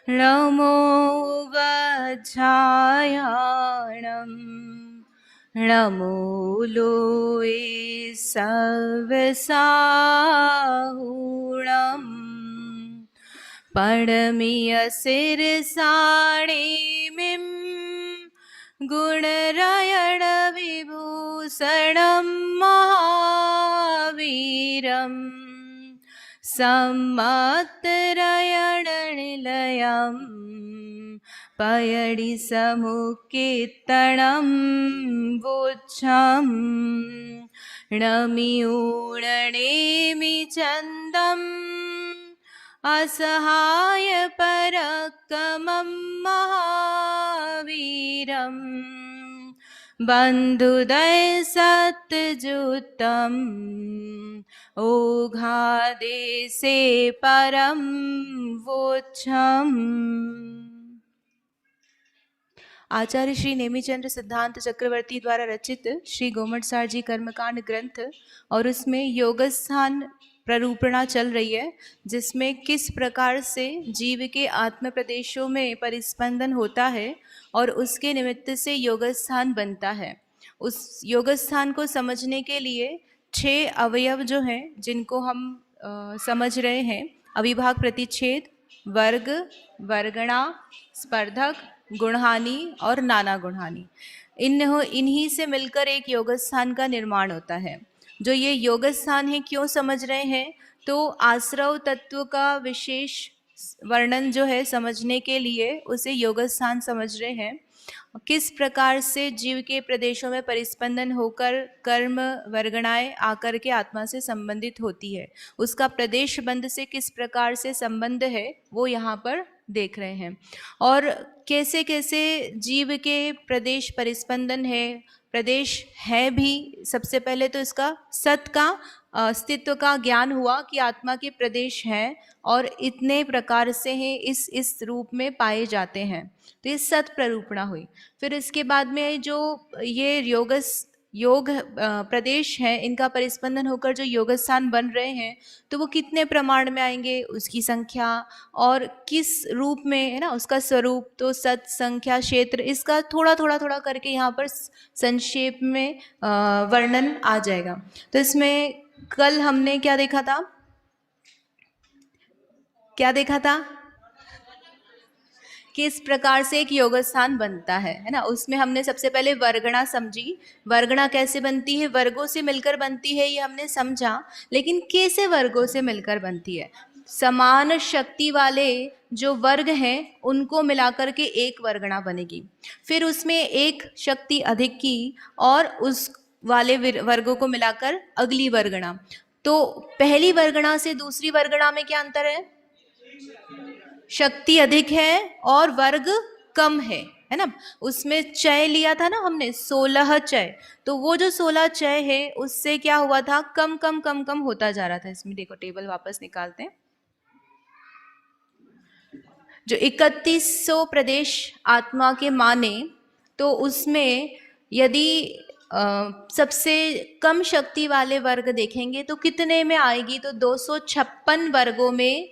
नमो गच्छायाणं नमो लोये सवसाहुणम् पडमिय सिरसाणिमिं गुणरयण विभूषणं महावीरम् सम्मतरयण निलयं पयडि समुक्कीर्तनं वोच्छं नमिऊणनेमि चन्दम् असहाय पराक्रमं महावीरम् बन्धुदय सत्युतम् ओघादेशे परं वोच्छम्। आचार्य श्री नेमिचंद्र सिद्धांत चक्रवर्ती द्वारा रचित श्री गोमटसार जी कर्मकांड ग्रंथ और उसमें योगस्थान प्ररूपणा चल रही है, जिसमें किस प्रकार से जीव के आत्म प्रदेशों में परिस्पंदन होता है और उसके निमित्त से योगस्थान बनता है। उस योगस्थान को समझने के लिए 6 अवयव जो हैं, जिनको हम समझ रहे हैं, अविभाग प्रतिच्छेद, वर्ग, वर्गणा, स्पर्धक, गुणहानि और नाना गुणहानि, इन्हीं से मिलकर एक योगस्थान का निर्माण होता है। जो ये योगस्थान है क्यों समझ रहे हैं, तो आश्रव तत्व का विशेष वर्णन जो है समझने के लिए उसे योगस्थान समझ रहे हैं। किस प्रकार से जीव के प्रदेशों में परिस्पंदन होकर कर्म वर्गणाएं आकर के आत्मा से संबंधित होती है, उसका प्रदेश बंध से किस प्रकार से संबंध है वो यहाँ पर देख रहे हैं। और कैसे कैसे जीव के प्रदेश परिस्पंदन है, प्रदेश है भी। सबसे पहले तो इसका सत का अस्तित्व का ज्ञान हुआ कि आत्मा के प्रदेश हैं और इतने प्रकार से हैं, इस रूप में पाए जाते हैं, तो ये सत प्ररूपणा हुई। फिर इसके बाद में जो ये योग प्रदेश हैं, इनका परिस्पंदन होकर जो योगस्थान बन रहे हैं, तो वो कितने प्रमाण में आएंगे, उसकी संख्या और किस रूप में है ना, उसका स्वरूप, तो सत, संख्या, क्षेत्र, इसका थोड़ा थोड़ा करके यहाँ पर संक्षेप में वर्णन आ जाएगा। तो इसमें कल हमने क्या देखा था, किस प्रकार से एक योगस्थान बनता है ना। उसमें हमने सबसे पहले वर्गणा समझी, वर्गणा कैसे बनती है, वर्गों से मिलकर बनती है, ये हमने समझा। लेकिन कैसे वर्गों से मिलकर बनती है, समान शक्ति वाले जो वर्ग हैं उनको मिलाकर के एक वर्गणा बनेगी। फिर उसमें एक शक्ति अधिक की और उस वाले वर्गों को मिलाकर अगली वर्गणा। तो पहली वर्गणा से दूसरी वर्गणा में क्या अंतर है, शक्ति अधिक है और वर्ग कम है ना। उसमें चय लिया था ना हमने, 16 चय, तो वो जो 16 चय है उससे क्या हुआ था, कम कम कम कम होता जा रहा था। इसमें देखो टेबल वापस निकालते हैं। जो 3100 प्रदेश आत्मा के माने, तो उसमें यदि सबसे कम शक्ति वाले वर्ग देखेंगे तो कितने में आएगी, तो 256 वर्गों में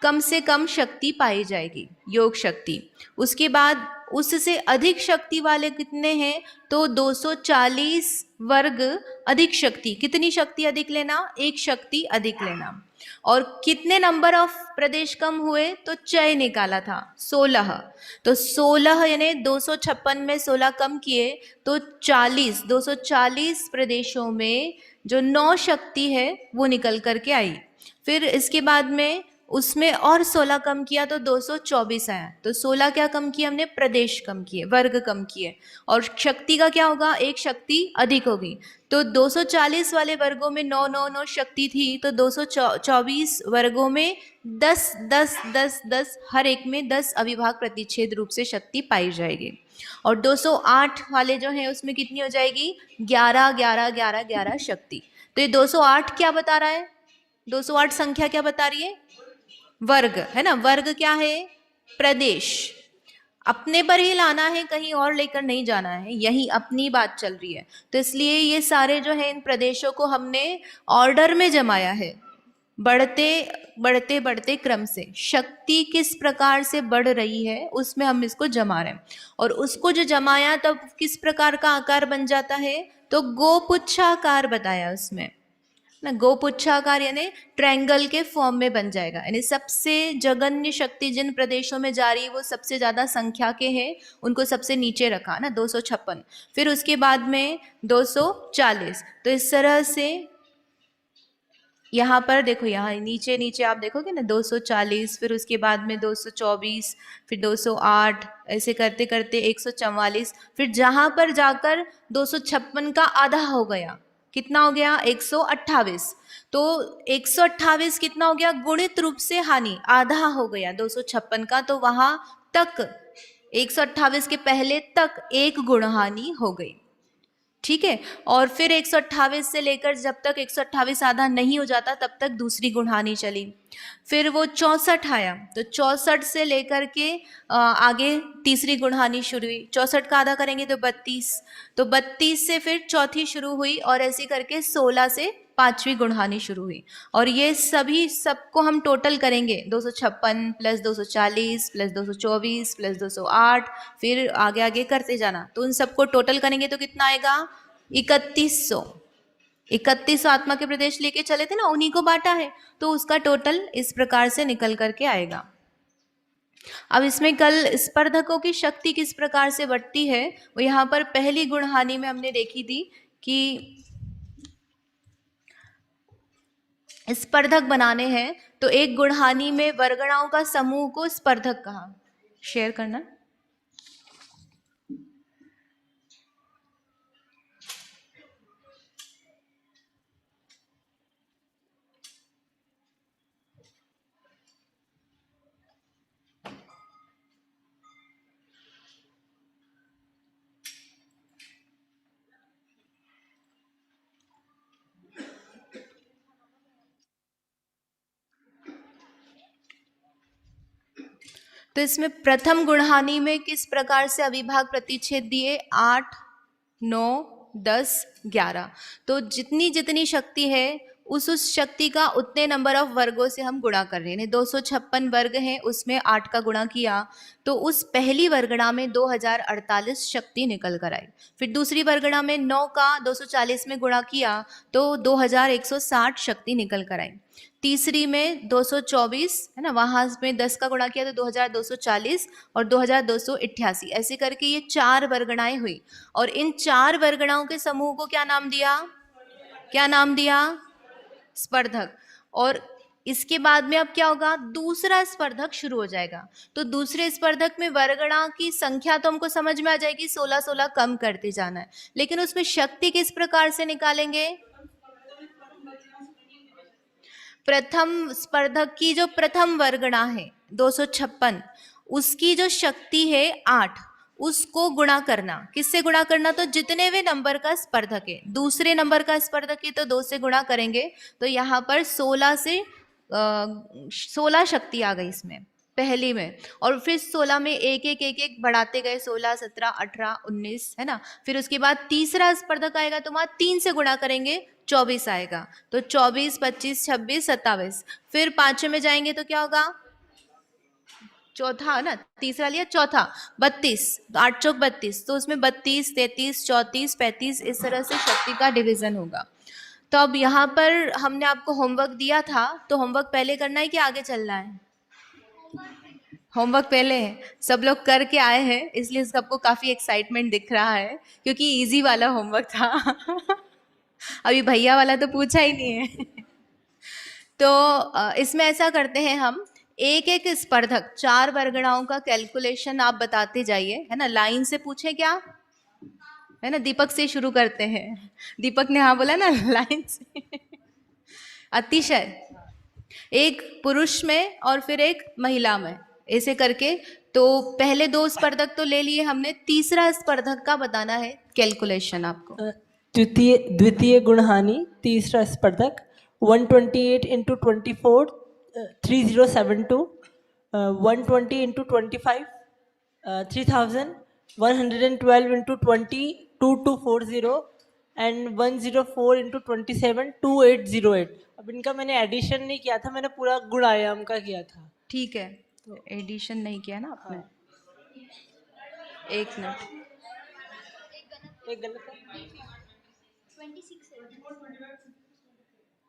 कम से कम शक्ति पाई जाएगी, योग शक्ति। उसके बाद उससे अधिक शक्ति वाले कितने हैं, तो 240 वर्ग अधिक शक्ति। कितनी शक्ति अधिक लेना, एक शक्ति अधिक लेना। और कितने नंबर ऑफ प्रदेश कम हुए, तो चय निकाला था 16, तो 16 यानी 256 में 16 कम किए तो 40, 240 प्रदेशों में जो 9 शक्ति है वो निकल करके आई। फिर इसके बाद में उसमें और 16 कम किया तो 224 आया। तो 16 क्या कम किए हमने, प्रदेश कम किए, वर्ग कम किए। और शक्ति का क्या होगा, एक शक्ति अधिक होगी। तो 240 वाले वर्गों में 9 9 9 शक्ति थी, तो 224 वर्गों में 10 10 10 10, हर एक में 10 अविभाग प्रतिच्छेद रूप से शक्ति पाई जाएगी। और 208 वाले जो हैं उसमें कितनी हो जाएगी, 11 11 11 11 शक्ति। तो ये 208 क्या बता रहा है, 208 संख्या क्या बता रही है, वर्ग है ना। वर्ग क्या है, प्रदेश। अपने पर ही लाना है, कहीं और लेकर नहीं जाना है, यही अपनी बात चल रही है। तो इसलिए ये सारे जो है इन प्रदेशों को हमने ऑर्डर में जमाया है, बढ़ते बढ़ते बढ़ते क्रम से शक्ति किस प्रकार से बढ़ रही है उसमें हम इसको जमा रहे हैं, और उसको जो जमाया तब किस प्रकार का आकार बन जाता है, तो गोपुच्छाकार बताया उसमें ना, गोपुच्छाकार यानी ट्रायंगल के फॉर्म में बन जाएगा। यानी सबसे जघन्य शक्ति जिन प्रदेशों में जा रही है वो सबसे ज्यादा संख्या के हैं, उनको सबसे नीचे रखा ना 256, फिर उसके बाद में 240। तो इस तरह से यहाँ पर देखो, यहाँ नीचे नीचे आप देखोगे ना 240, फिर उसके बाद में 224, फिर 208, ऐसे करते करते 144, फिर जहां पर जाकर 256 का आधा हो गया, कितना हो गया 128। तो 128 कितना हो गया, गुणित रूप से हानि आधा हो गया 256 का, तो वहां तक 128 के पहले तक एक गुण हानि हो गई। ठीक है, और फिर 128 से लेकर जब तक 128 आधा नहीं हो जाता तब तक दूसरी गुणहानी चली। फिर वो 64 आया, तो 64 से लेकर के आगे तीसरी गुणहानी शुरू हुई। 64 का आधा करेंगे तो 32, तो 32 से फिर चौथी शुरू हुई, और ऐसे करके 16 से पांचवी गुणहानी शुरू हुई। और ये सभी सबको हम टोटल करेंगे, 256 प्लस 240 प्लस 224 प्लस 208, फिर आगे आगे करते जाना, तो उन सबको टोटल करेंगे तो कितना आएगा 3100। 3100 आत्मा के प्रदेश लेके चले थे ना, उन्हीं को बांटा है, तो उसका टोटल इस प्रकार से निकल करके आएगा। अब इसमें कल स्पर्धकों की शक्ति किस प्रकार से बढ़ती है, वो यहाँ पर पहली गुणहानी में हमने देखी थी कि स्पर्धक बनाने हैं, तो एक गुणहानी में वर्गणाओं का समूह को स्पर्धक कहा। शेयर करना। तो इसमें प्रथम गुणहानी में किस प्रकार से अविभाग प्रतिच्छेद दिए, 8, 9, 10, 11। तो जितनी जितनी शक्ति है उस शक्ति का उतने नंबर ऑफ वर्गों से हम गुणा कर रहे हैं। 256 वर्ग हैं, उसमें 8 का गुणा किया तो उस पहली वर्गणा में 2048 शक्ति निकल कर आई। फिर दूसरी वर्गणा में 9 का 240 में गुणा किया तो 2160 शक्ति निकल कर आई। तीसरी में 224 है ना, वहां में 10 का गुणा किया तो 2240 और 2288, ऐसे करके ये 4 वर्गणाएं हुई। और इन 4 वर्गणाओं के समूह को क्या नाम दिया, क्या नाम दिया, स्पर्धक। और इसके बाद में अब क्या होगा, दूसरा स्पर्धक शुरू हो जाएगा। तो दूसरे स्पर्धक में वर्गणा की संख्या तो हमको समझ में आ जाएगी, 16-16 कम करते जाना है, लेकिन उसमें शक्ति किस प्रकार से निकालेंगे। प्रथम स्पर्धक की जो प्रथम वर्गणा है 256, उसकी जो शक्ति है 8, उसको गुणा करना, किससे गुणा करना, तो जितने वे नंबर का स्पर्धक है, दूसरे नंबर का स्पर्धक है तो 2 से गुणा करेंगे, तो यहाँ पर 16 से 16 शक्ति आ गई इसमें पहली में। और फिर 16 में एक एक एक एक बढ़ाते गए, 16, 17, 18, 19 है ना। फिर उसके बाद तीसरा स्पर्धक आएगा तो वहां 3 से गुणा करेंगे, 24 आएगा, तो 24, 25, 26, 27। फिर पांचवें में जाएंगे तो क्या होगा, चौथा ना, तीसरा लिया चौथा, 32, 8 चौक 32, तो उसमें 32, 33, 34, 35, इस तरह से शक्ति का डिवीजन होगा। तो अब यहाँ पर हमने आपको होमवर्क दिया था, तो होमवर्क पहले करना है कि आगे चलना है, होमवर्क पहले है, सब लोग करके आए हैं, इसलिए सबको काफी एक्साइटमेंट दिख रहा है क्योंकि इजी वाला होमवर्क था अभी भैया वाला तो पूछा ही नहीं है तो इसमें ऐसा करते हैं हम, एक एक स्पर्धक 4 वर्गणाओं का कैलकुलेशन आप बताते जाइए, है ना, लाइन से पूछे क्या, है ना। दीपक से शुरू करते हैं, दीपक ने हाँ बोला ना लाइन से अतिशय, एक पुरुष में और फिर एक महिला में, ऐसे करके। तो पहले 2 स्पर्धक तो ले लिए हमने, तीसरा स्पर्धक का बताना है कैलकुलेशन आपको। द्वितीय गुणहानी तीसरा स्पर्धक 128 into 24 3072, 120 into 25 3000, 112 into 20 2240 and 104 into 27 2808। अब इनका मैंने एडिशन नहीं किया था, मैंने पूरा गुण आयाम का किया था। ठीक है, एडिशन नहीं किया ना आपने। एक मिनट, एक गलत है। 24, 25,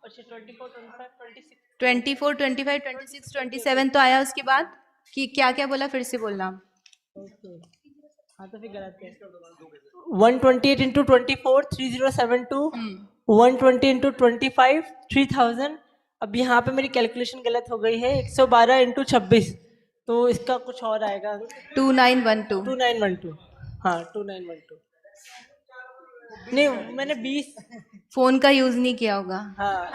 26। 24, 25, 26, 27 तो आया। उसके बाद कि क्या क्या बोला, फिर से बोलना। ओके, हाँ तो फिर गलत है। 128 इंटू 24 3072, 120 इंटू 25 3000। अब यहाँ पे मेरी कैलकुलेशन गलत हो गई है, 112 इंटू 26, तो इसका कुछ और आएगा। 2912। 2912, हाँ 2912। नहीं, मैंने 20, फोन का यूज नहीं किया होगा। हाँ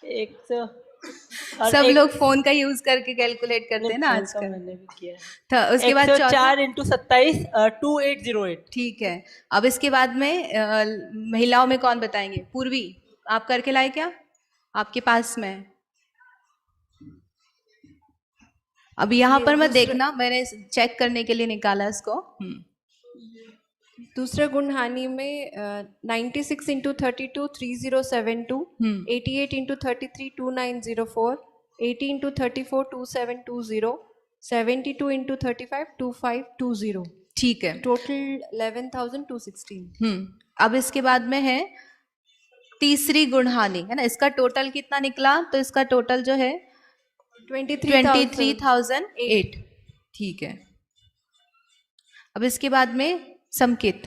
100। सब लोग फोन का यूज करके कैलकुलेट करते हैं ना आजकल। मैंने भी किया है। था उसके बाद 104 इंटू 27 2808। ठीक है। अब इसके बाद में महिलाओं में कौन बताएंगे? पूर्वी, आप करके लाए क्या? आपके पास में अब यहाँ पर मत देखना, मैंने चेक करने के लिए निकाला इसको। दूसरे गुण हानि में 96 इंटू 32 3072, 88 इंटू 33 2904, 80 इंटू 34 2720, 72 इंटू 35 2520। ठीक है। टोटल 11,216। अब इसके बाद में है तीसरी गुणहानि, है ना। इसका टोटल कितना निकला? तो इसका टोटल जो है 23,008। ठीक है। अब इसके बाद में संकेत।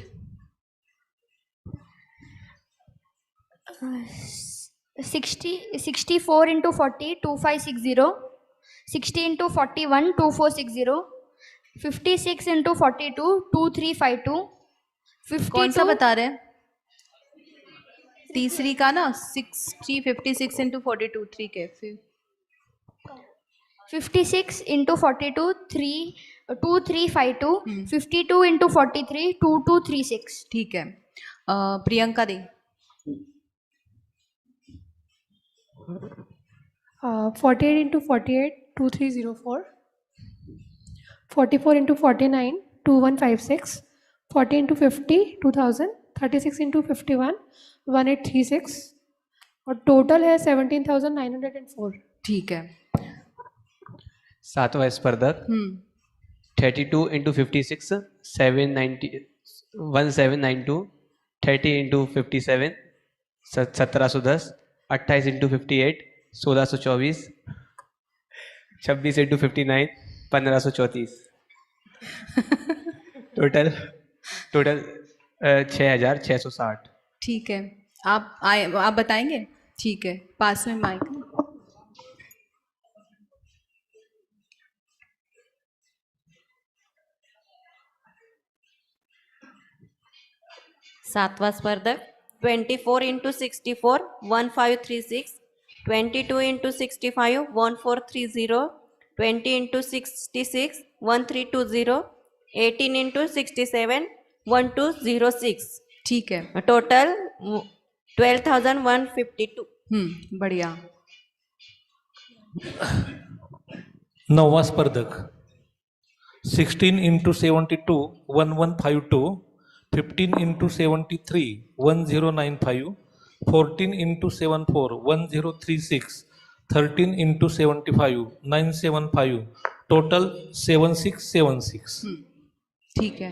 64 इंटू 40 2560, 60 इंटू 41 2460, 56 इंटू 42 2352, 52 कौन सा बता रहे हैं? तीसरी का ना, 60 56 इंटू 42। ठीक है, फिर 56 इंटू 42 2352, 52 इंटू 43 2236। ठीक है। प्रियंका दे। 48 into 48 2304, 44 into 49 2156, 40 into 50 2000, 36 into 51 1836 और टोटल है 17,904। ठीक है। सातवां स्पर्धक 32 into 56 790 1792, 30 into 57 1710, 28 into 58 1624, 26 into 59 1534। Total 6,660। ठीक है। आप बताएंगे? ठीक है, पास में माइक। सातवां स्पर्धक 24 इंटू 64 1536, 22 इंटू 65 1430, 20 इंटू 66 1320, 18 इंटू 67 1206। ठीक है। टोटल 12,152। बढ़िया। नववा स्पर्धक 16 into 72 1152, 15 into 73 1095, 14 into 74 1036, 13 into 75 975, total 7676। ठीक है।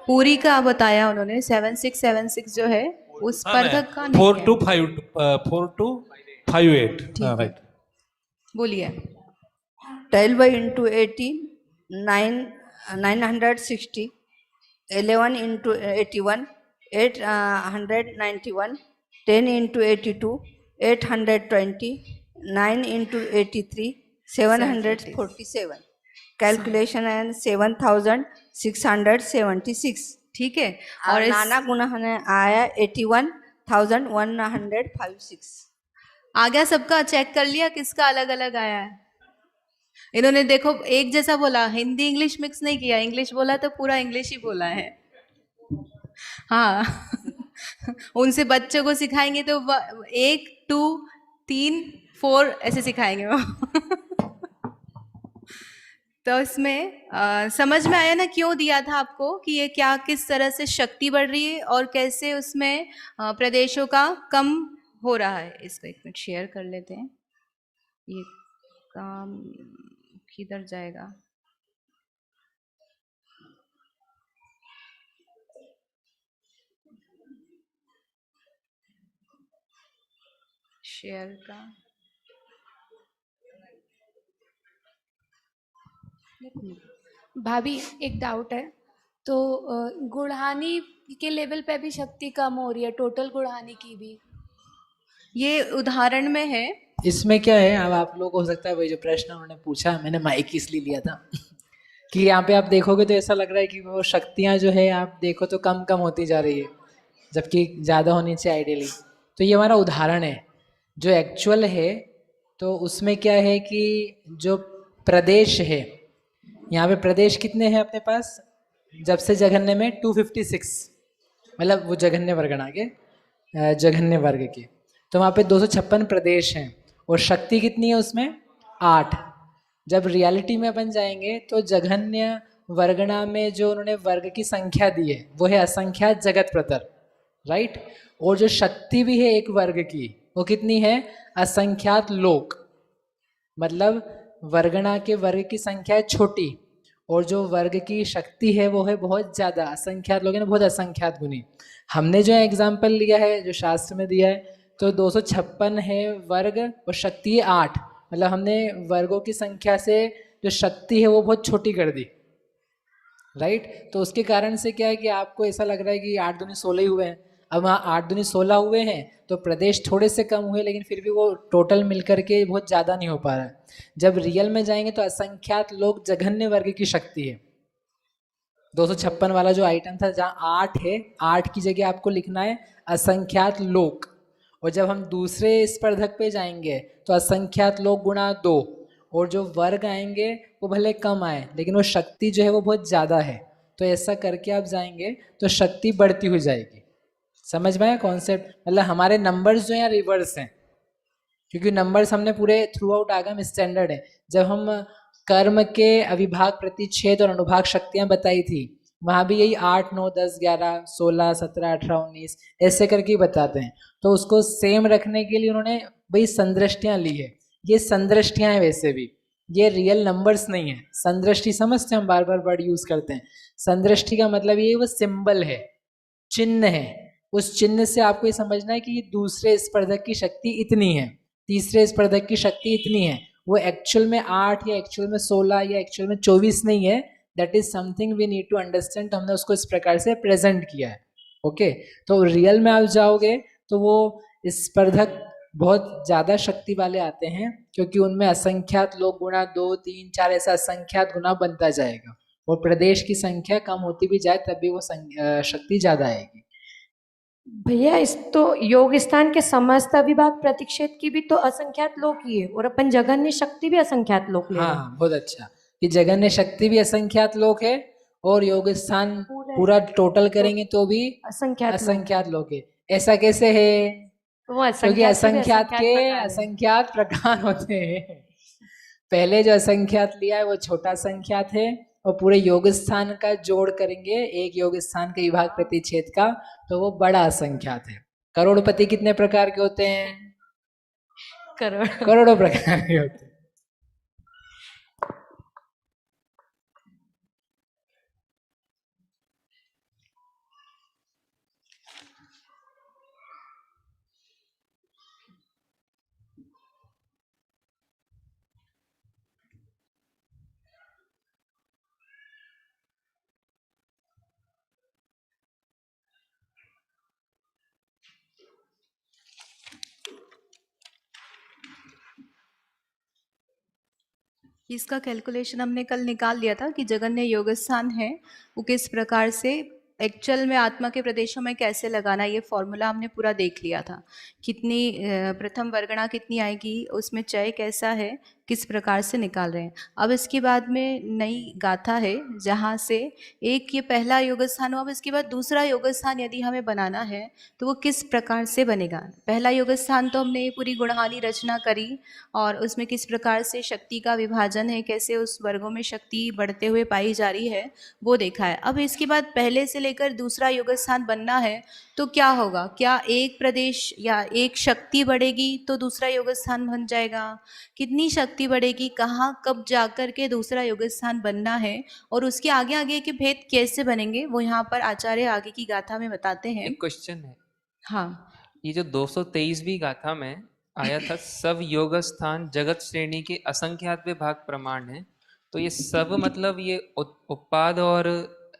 पूरी का बताया उन्होंने, 7676 जो है उस स्पर्धक का नहीं है। 4258। राइट, बोलिए। 12 into 18 960, 11 into 81 891, 10 into 82 820, 9 into 83 747. Calculation and 7,676. ठीक है। और नाना गुना आया 81,156। आ गया सबका? चेक कर लिया किसका अलग अलग आया है? इन्होंने देखो एक जैसा बोला, हिंदी इंग्लिश मिक्स नहीं किया। इंग्लिश बोला तो पूरा इंग्लिश ही बोला है। हाँ। उनसे बच्चों को सिखाएंगे तो 1 2 3 4 ऐसे सिखाएंगे वो। तो इसमें समझ में आया ना क्यों दिया था आपको, कि ये क्या किस तरह से शक्ति बढ़ रही है और कैसे उसमें प्रदेशों का कम हो रहा है, इसको एक मिनट शेयर कर लेते हैं। ये काम किधर जाएगा? शेयर का भाभी एक डाउट है, तो गुड़हानी के लेवल पे भी शक्ति कम हो रही है, टोटल गुड़हानी की भी। ये उदाहरण में है। इसमें क्या है, अब आप लोग हो सकता है वही जो प्रश्न उन्होंने पूछा, मैंने माइक इसलिए लिया था कि यहाँ पे आप देखोगे तो ऐसा लग रहा है कि वो शक्तियाँ जो है आप देखो तो कम कम होती जा रही है, जबकि ज़्यादा होनी चाहिए आइडियली। तो ये हमारा उदाहरण है। जो एक्चुअल है तो उसमें क्या है कि जो प्रदेश है, यहाँ पे प्रदेश कितने हैं अपने पास, जब से जघन्य में 256, मतलब वो जघन्य वर्गणा के जघन्य वर्ग के, तो वहाँ पे 256 प्रदेश हैं और शक्ति कितनी है उसमें 8। जब रियलिटी में अपन जाएंगे तो जघन्य वर्गणा में जो उन्होंने वर्ग की संख्या दी है वो है असंख्यात जगत प्रतर, राइट। और जो शक्ति भी है एक वर्ग की वो कितनी है, असंख्यात लोक, मतलब वर्गणा के वर्ग की संख्या है छोटी और जो वर्ग की शक्ति है वो है बहुत ज़्यादा, असंख्यात लोग हैं ना, बहुत असंख्यात गुनी। हमने जो एग्जाम्पल लिया है जो शास्त्र में दिया है तो 256 है वर्ग और शक्ति है 8, मतलब हमने वर्गों की संख्या से जो शक्ति है वो बहुत छोटी कर दी, राइट। तो उसके कारण से क्या है कि आपको ऐसा लग रहा है कि 8 दूनी 16 ही हुए हैं। अब वहाँ 8 दूनी 16 हुए हैं तो प्रदेश थोड़े से कम हुए, लेकिन फिर भी वो टोटल मिलकर के बहुत ज़्यादा नहीं हो पा रहा है। जब रियल में जाएंगे तो असंख्यात लोग जघन्य वर्ग की शक्ति है। 256 वाला जो आइटम था जहाँ 8 है, 8 की जगह आपको लिखना है असंख्यात लोक। और जब हम दूसरे स्पर्धक पे जाएंगे तो असंख्यात लोक गुणा 2, और जो वर्ग आएंगे वो भले कम आए लेकिन वो शक्ति जो है वो बहुत ज़्यादा है। तो ऐसा करके आप जाएंगे तो शक्ति बढ़ती हुई जाएगी। समझ में आया कॉन्सेप्ट? मतलब हमारे नंबर्स जो हैं रिवर्स हैं, क्योंकि नंबर्स हमने पूरे थ्रू आउट आगम स्टैंडर्ड है। जब हम कर्म के अविभाग प्रतिच्छेद और अनुभाग शक्तियाँ बताई थी वहाँ भी यही 8, 9, 10, 11, 16, 17, 18, 19 ऐसे करके ही बताते हैं। तो उसको सेम रखने के लिए उन्होंने भाई संदृष्टियाँ ली है। ये संदृष्टियाँ हैं, वैसे भी ये रियल नंबर्स नहीं है। संदृष्टि समझते हैं, हम बार बार वर्ड यूज करते हैं। संदृष्टि का मतलब ये वो सिंबल है, चिन्ह है। उस चिन्ह से आपको ये समझना है कि दूसरे स्पर्धक की शक्ति इतनी है, तीसरे स्पर्धक की शक्ति इतनी है। वो एक्चुअल में 8 या एक्चुअल में 16 या एक्चुअल में 24 नहीं है। That is something we need to understand. हमने उसको इस प्रकार से प्रेजेंट किया है। ओके, तो रियल में आप जाओगे तो वो स्पर्धक बहुत ज़्यादा शक्ति वाले आते हैं, क्योंकि उनमें असंख्यात लोग गुणा 2, 3, 4 ऐसा असंख्यात गुना बनता जाएगा। और प्रदेश की संख्या कम होती भी जाए तब भी वो शक्ति ज़्यादा आएगी। भैया इस तो योग स्थान के समस्त विभाग प्रतिक्षेत्र की भी तो असंख्यात लोक ही है, और अपन जगन्य शक्ति भी असंख्यात लोक ले रहे हैं। हाँ, बहुत अच्छा कि जगन्य शक्ति भी असंख्यात लोक है और योग स्थान पूरा टोटल करेंगे तो भी असंख्यात लोक है। ऐसा कैसे है? क्योंकि असंख्यात के असंख्यात प्रकार होते हैं। पहले जो असंख्यात लिया है वो छोटा संख्यात है, और पूरे योग स्थान का जोड़ करेंगे एक योग स्थान के विभाग प्रतिच्छेद का तो वो बड़ा असंख्यात है। करोड़पति कितने प्रकार के होते हैं? करोड़ों प्रकार के होते हैं। इसका कैलकुलेशन हमने कल निकाल लिया था कि जगन्य योग स्थान है वो किस प्रकार से एक्चुअल में आत्मा के प्रदेशों में कैसे लगाना, ये फॉर्मूला हमने पूरा देख लिया था। कितनी प्रथम वर्गणा कितनी आएगी, उसमें चय कैसा है, किस प्रकार से निकाल रहे हैं। अब इसके बाद में नई गाथा है जहाँ से एक ये पहला योग स्थान हुआ, अब इसके बाद दूसरा योग स्थान यदि हमें बनाना है तो वो किस प्रकार से बनेगा। पहला योग स्थान तो हमने पूरी गुणहानी रचना करी और उसमें किस प्रकार से शक्ति का विभाजन है, कैसे उस वर्गों में शक्ति बढ़ते हुए पाई जा रही है वो देखा है। अब इसके बाद पहले से लेकर दूसरा योग स्थान बनना है तो क्या होगा, क्या एक प्रदेश या एक शक्ति बढ़ेगी तो दूसरा योग स्थान बन जाएगा, कितनी शक्ति बढ़ेगी, कहाँ कब जाकर के दूसरा योग स्थान बनना है और उसके आगे आगे के भेद कैसे बनेंगे वो यहाँ पर आचार्य आगे की गाथा में बताते हैं। एक क्वेश्चन है, हाँ, ये जो 223वीं गाथा में आया था सब योग स्थान जगत श्रेणी के असंख्यात विभाग प्रमाण है, तो ये सब मतलब ये उत्पाद और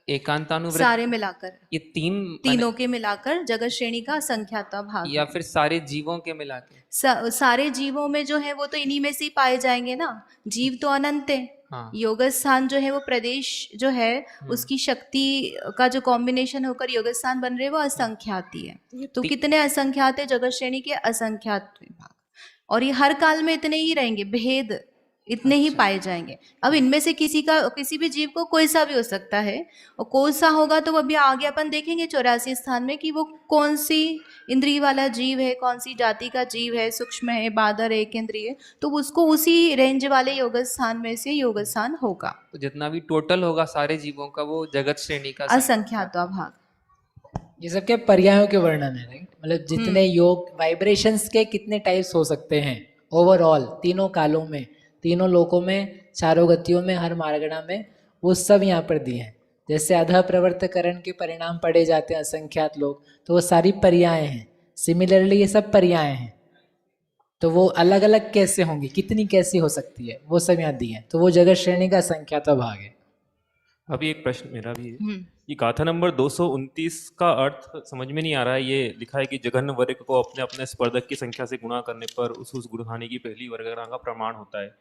एकांतानुवृत्ति सारे मिलाकर, ये तीनों के मिलाकर जगत श्रेणी का असंख्यात भाग या है। फिर सारे जीवों के मिला के? सारे जीवों में जो है वो तो इन्हीं में से ही पाए जाएंगे ना, जीव तो अनंत है। हाँ। योग स्थान जो है वो प्रदेश जो है उसकी शक्ति का जो कॉम्बिनेशन होकर योग स्थान बन रहे वो असंख्यात ही है। तो कितने असंख्यात है जगत श्रेणी के असंख्यात विभाग, और ये हर काल में इतने ही रहेंगे, भेद इतने ही पाए जाएंगे। अब इनमें से किसी भी जीव को कोई सा भी हो सकता है, और कौन सा होगा तो अभी आगे अपन देखेंगे 84 स्थान में कि वो कौन सी इंद्रिय वाला जीव है, कौन सी जाति का जीव है, सूक्ष्म है, बादर है, एक इंद्रिय, तो उसको उसी रेंज वाले योग स्थान में से योग स्थान होगा। तो जितना भी टोटल होगा सारे जीवों का वो जगत श्रेणी का असंख्यात भाग। ये सब क्या पर्यायों के वर्णन है, राइट? मतलब जितने योग वाइब्रेशंस के कितने टाइप्स हो सकते हैं ओवरऑल तीनों कालों में, तीनों लोकों में, चारों गतियों में, हर मार्गणा में, वो सब यहाँ पर दिए हैं। जैसे अधः प्रवर्तकरण के परिणाम पढ़े जाते हैं असंख्यात लोग, तो वो सारी पर्याय हैं। सिमिलरली ये सब पर्याय हैं, तो वो अलग अलग कैसे होंगी, कितनी कैसी हो सकती है, वो सब यहाँ दिए हैं। तो वो जगत श्रेणी का असंख्यात भाग है। अभी एक प्रश्न मेरा भी है, ये गाथा नंबर 229 का अर्थ समझ में नहीं आ रहा है। ये लिखा है कि जघन्य वर्ग को अपने अपने स्पर्धक की संख्या से गुणा करने पर उस गुणहानि की पहली वर्गणा का प्रमाण होता है।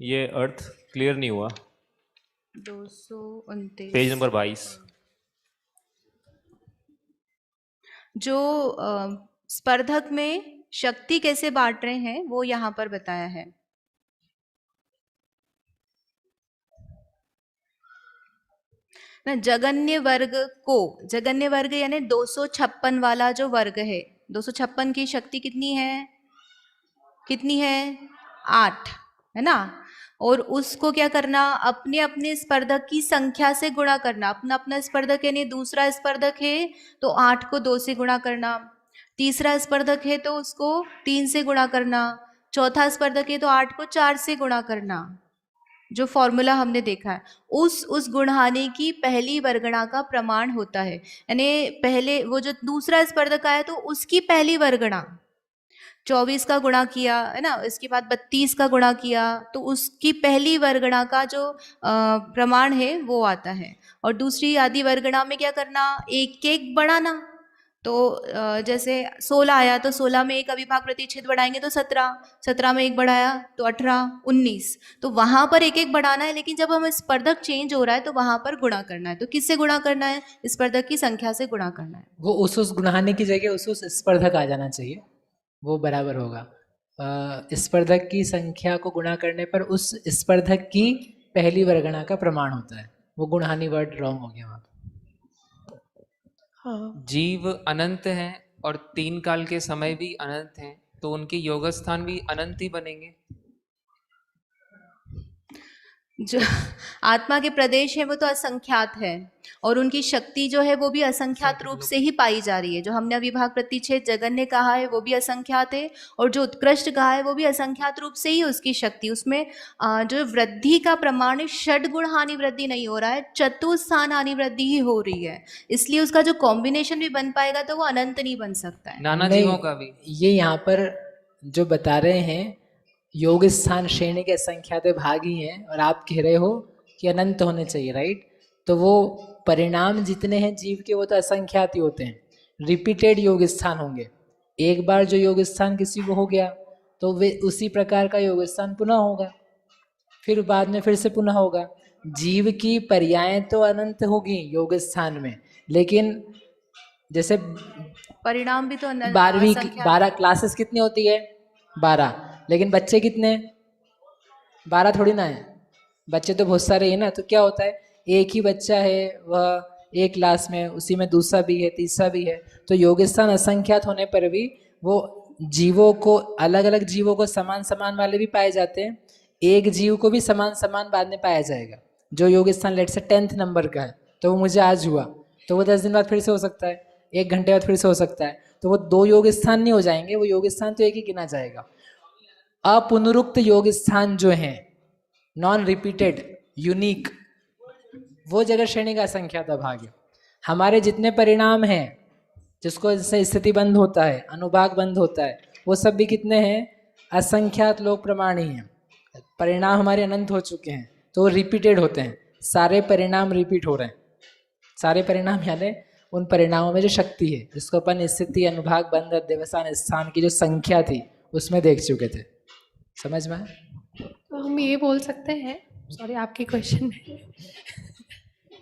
ये अर्थ क्लियर नहीं हुआ। 229 पेज नंबर 22। जो स्पर्धक में शक्ति कैसे बांट रहे हैं वो यहाँ पर बताया है। ना जगन्य वर्ग को, जगन्य वर्ग यानी 256 वाला जो वर्ग है, 256 की शक्ति कितनी है, 8 है ना। और उसको क्या करना, अपने अपने स्पर्धक की संख्या से गुणा करना। अपना स्पर्धक यानी दूसरा स्पर्धक है तो 8 को 2 से गुणा करना, तीसरा स्पर्धक है तो उसको 3 से गुणा करना, चौथा स्पर्धक है तो 8 को 4 से गुणा करना। जो फॉर्मूला हमने देखा है उस गुणहानि की पहली वर्गणा का प्रमाण होता है। यानी पहले वो जो दूसरा स्पर्धक आया तो उसकी पहली वर्गणा 24 का गुणा किया है ना, इसके बाद 32 का गुणा किया, तो उसकी पहली वर्गणा का जो प्रमाण है वो आता है। और दूसरी आदि वर्गणा में क्या करना, एक एक बढ़ाना। तो जैसे 16 आया तो 16 में एक अविभाग प्रतिच्छेद बढ़ाएंगे तो 17, 17 में एक बढ़ाया तो 18, 19, तो वहां पर एक एक बढ़ाना है। लेकिन जब हम स्पर्धक चेंज हो रहा है तो वहां पर गुणा करना है। तो किससे गुणा करना है, स्पर्धक की संख्या से गुणा करना है। वो उस गुणहानि की जगह उस स्पर्धक आ जाना चाहिए, वो बराबर होगा। स्पर्धक की संख्या को गुणा करने पर उस स्पर्धक की पहली वर्गणा का प्रमाण होता है। वो गुणहानि वर्ड रॉन्ग हो गया वहाँ। जीव अनंत हैं और 3 काल के समय भी अनंत हैं, तो उनके योग स्थान भी अनंत ही बनेंगे। जो आत्मा के प्रदेश है वो तो असंख्यात है, और उनकी शक्ति जो है वो भी असंख्यात रूप से ही पाई जा रही है। जो हमने अविभाग प्रतिच्छेद जगन्य कहा है वो भी असंख्यात है, और जो उत्कृष्ट कहा है वो भी असंख्यात रूप से ही उसकी शक्ति, उसमें जो वृद्धि का प्रमाण षड गुण हानि वृद्धि नहीं हो रहा है, चतुस्थान हानि वृद्धि ही हो रही है। इसलिए उसका जो कॉम्बिनेशन भी बन पाएगा तो वो अनंत नहीं बन सकता है। नाना जीवों का भी ये यहाँ पर जो बता रहे हैं योग स्थान श्रेणी के असंख्यात भाग ही हैं, और आप कह रहे हो कि अनंत होने चाहिए, राइट? तो वो परिणाम जितने हैं जीव के वो तो असंख्यात ही होते हैं। रिपीटेड योग स्थान होंगे, एक बार जो योग स्थान किसी को हो गया तो वे उसी प्रकार का योग स्थान पुनः होगा, फिर बाद में फिर से पुनः होगा। जीव की पर्याय तो अनंत होगी योग स्थान में, लेकिन जैसे परिणाम भी तो 12 क्लासेस कितनी होती है, 12, लेकिन बच्चे कितने, 12 थोड़ी ना है, बच्चे तो बहुत सारे हैं ना। तो क्या होता है, एक ही बच्चा है वह एक क्लास में, उसी में दूसरा भी है, तीसरा भी है। तो योग स्थान असंख्यात होने पर भी वो जीवों को, अलग अलग जीवों को समान समान वाले भी पाए जाते हैं, एक जीव को भी समान समान बाद में पाया जाएगा। जो योग स्थान लेट से 10th नंबर का है, तो वो मुझे आज हुआ, तो वो 10 दिन बाद फिर से हो सकता है, 1 घंटे बाद फिर से हो सकता है। तो वो 2 योग स्थान नहीं हो जाएंगे, वो योग स्थान तो एक ही गिना जाएगा। अपुनरुक्त योग स्थान जो हैं, नॉन रिपीटेड, यूनिक, वो जगत श्रेणी का असंख्यात भाग है। हमारे जितने परिणाम हैं, जिसको इससे स्थिति बंद होता है, अनुभाग बंद होता है, वो सब भी कितने हैं, असंख्यात लोक प्रमाण ही हैं। परिणाम हमारे अनंत हो चुके हैं, तो वो रिपीटेड होते हैं, सारे परिणाम रिपीट हो रहे हैं। सारे परिणाम यानी उन परिणामों में जो शक्ति है, जिसको अपन स्थिति, अनुभाग, बंध, अध्यवसान, स्थान की जो संख्या थी उसमें देख चुके थे। समझ में आया? तो हम ये बोल सकते हैं, सॉरी आपके क्वेश्चन में,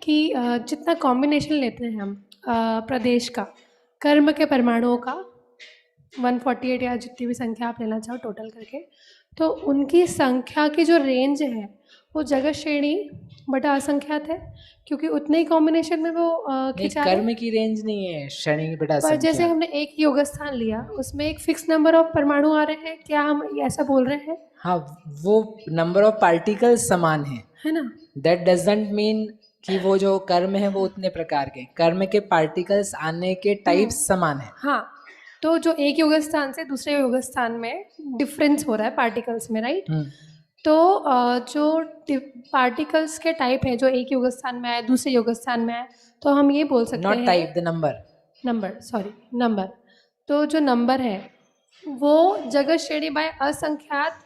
कि जितना कॉम्बिनेशन लेते हैं हम प्रदेश का, कर्म के परमाणुओं का 148 या जितनी भी संख्या आप लेना चाहो टोटल करके, तो उनकी संख्या की जो रेंज है वो जगत श्रेणी बटा असंख्यात है, क्योंकि उतने ही कॉम्बिनेशन में वो नहीं, खिंचा है। कर्म की रेंज नहीं है श्रेणी की बेटा पर जैसे संख्या। हमने एक योग स्थान लिया, उसमें एक फिक्स नंबर ऑफ परमाणु आ रहे हैं, क्या हम ऐसा बोल रहे हैं? हाँ, वो नंबर ऑफ पार्टिकल्स समान है ना? दैट डजंट मीन कि वो जो कर्म है वो उतने प्रकार के, कर्म के पार्टिकल्स आने के टाइप्स समान है। हाँ, तो जो एक योग स्थान से दूसरे योग स्थान में डिफरेंस हो रहा है पार्टिकल्स में, राइट? तो जो पार्टिकल्स के टाइप हैं, जो एक योग स्थान में आए, दूसरे योग स्थान में आए, तो हम ये बोल सकते हैं, नॉट टाइप, द नंबर। तो जो नंबर है वो जगत श्रेणी बाय असंख्यात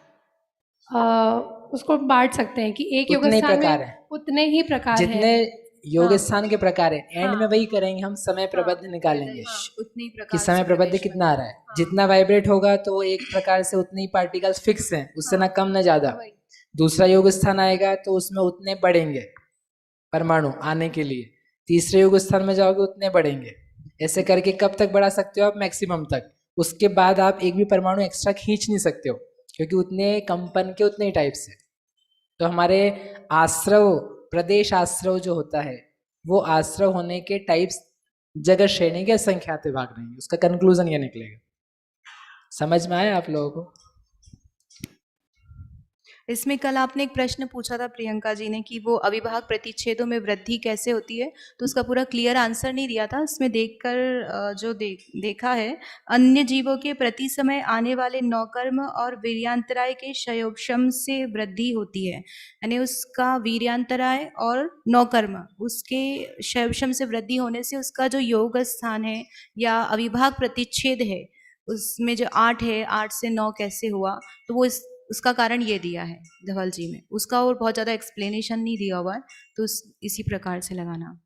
उसको बांट सकते हैं कि एक योग उतने ही स्थान प्रकार में हैं। उतने ही प्रकार जितने हैं। योग हाँ। स्थान के प्रकार है, एंड हाँ। में वही करेंगे हम, समय प्रबंध निकालेंगे उतने ही कि प्रकार समय से प्रबंध प्रदेश कितना आ रहा है। जितना वाइब्रेट होगा तो वो एक प्रकार से उतने ही पार्टिकल्स फिक्स हैं, उससे ना कम ना ज्यादा। दूसरा योग स्थान आएगा तो उसमें उतने बढ़ेंगे परमाणु आने के लिए, तीसरे योग स्थान में जाओगे उतने बढ़ेंगे। ऐसे करके कब तक बढ़ा सकते हो आप? मैक्सिमम तक। उसके बाद आप एक भी परमाणु एक्स्ट्रा खींच नहीं सकते हो, क्योंकि उतने कंपन के उतने ही टाइप्स है। तो हमारे आश्रव, प्रदेश आश्रव जो होता है, वो आश्रव होने के टाइप्स जगत श्रेणी के असंख्यात भाग रहेंगे। उसका कंक्लूजन ये निकलेगा। समझ में आया आप लोगों को? इसमें कल आपने एक प्रश्न पूछा था प्रियंका जी ने कि वो अविभाग प्रतिच्छेदों में वृद्धि कैसे होती है, तो उसका पूरा क्लियर आंसर नहीं दिया था। इसमें देखकर जो देखा है, अन्य जीवों के प्रति समय आने वाले नौकर्म और वीर्यांतराय के क्षयोपशम से वृद्धि होती है, यानी उसका वीर्यांतराय और नौकर्म, उसके क्षयोपशम से वृद्धि होने से उसका जो योग स्थान है या अविभाग प्रतिच्छेद है, उसमें जो 8 है, 8 से 9 कैसे हुआ, तो वो उसका कारण ये दिया है धवल जी में। उसका और बहुत ज़्यादा एक्सप्लेनेशन नहीं दिया हुआ है, तो इसी प्रकार से लगाना।